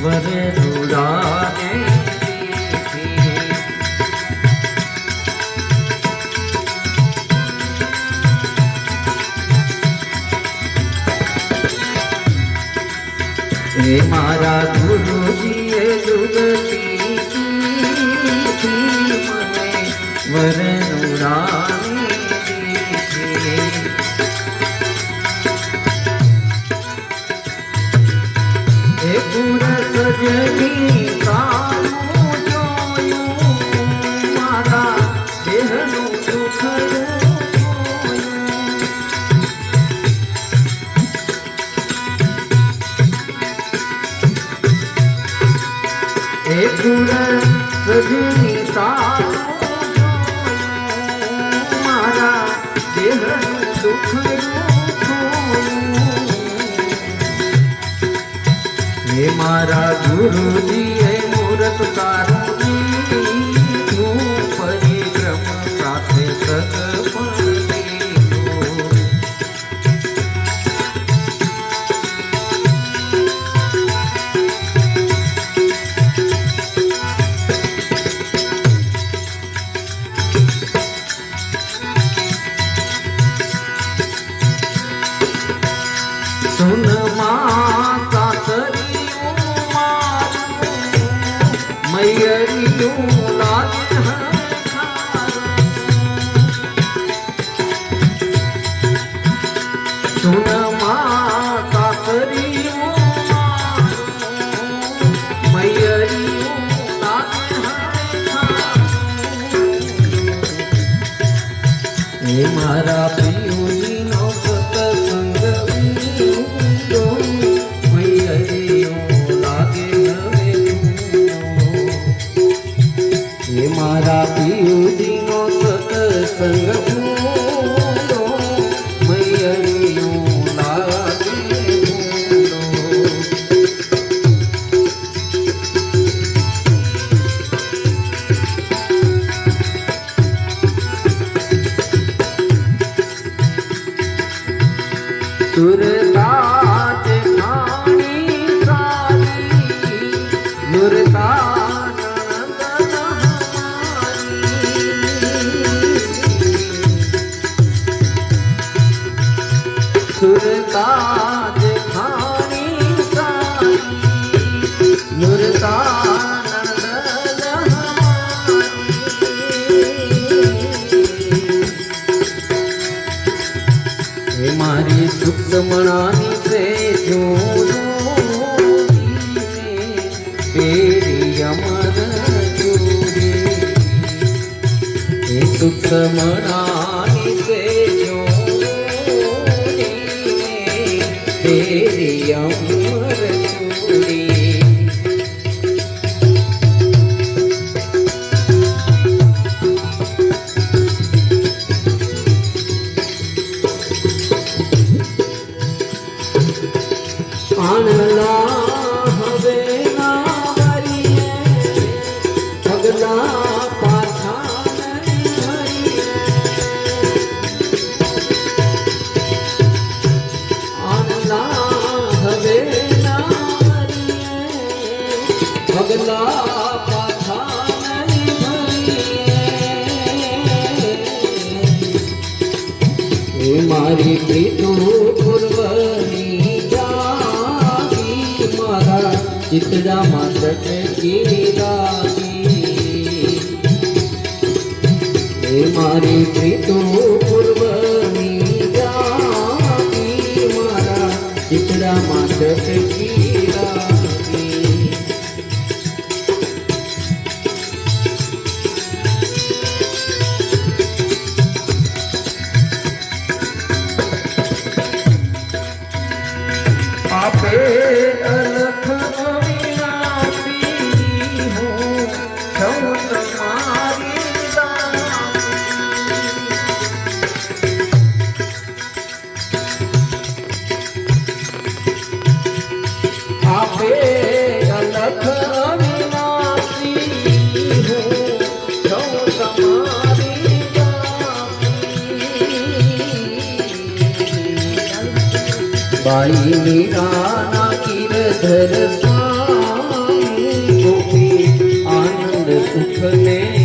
વરનુડાને હે મારા ગુરુજીએ દુર્ગતી મને વરનુડાને હે ગુર સજની તારું જોયું મારા દેહનું સુખ હે ગુર સજની તારું મારા દેહનું સુખ હે મારા ગુરુજીએ મૂરત તારું દીધું પરિક્રમ સાથે સગપણ સુન માતા તરિયું મારું મૈયરિયું લાગે સુન માતા તરિયું મારું મૈયરિયું લાગે હે મારા પિયુજીનો સત્સંગ મારા પિયુજીનો સત્સંગ પૂરો મૈયરિયું લાગે સુરતા જેઠાણી સારી નુરતા સુરતા જેઠાણી સારી નુરતા હે મારી સુક્ષમણાની સે તેરી અમર જોડી હે સુક્ષમણાની સે તેરી અમર જોડી આનલા હવે ના હરીએ પગલા પાછા નહીં હરીએ આનલા હવે ના હરીએ પગલા પાછા નહીં હરીએ એ મારી પ્રીતુ પૂર્વની ચિતડા માં ચટકી લાગી હે મારી પ્રીતુ પૂર્વની જાગી મારા ચિતડા માં ચટકી લાગી આપે અલખ આપે અલખ અવિનાશી હું તમારી બાઈ મીરાના ગિરધર સ્વામી સુખને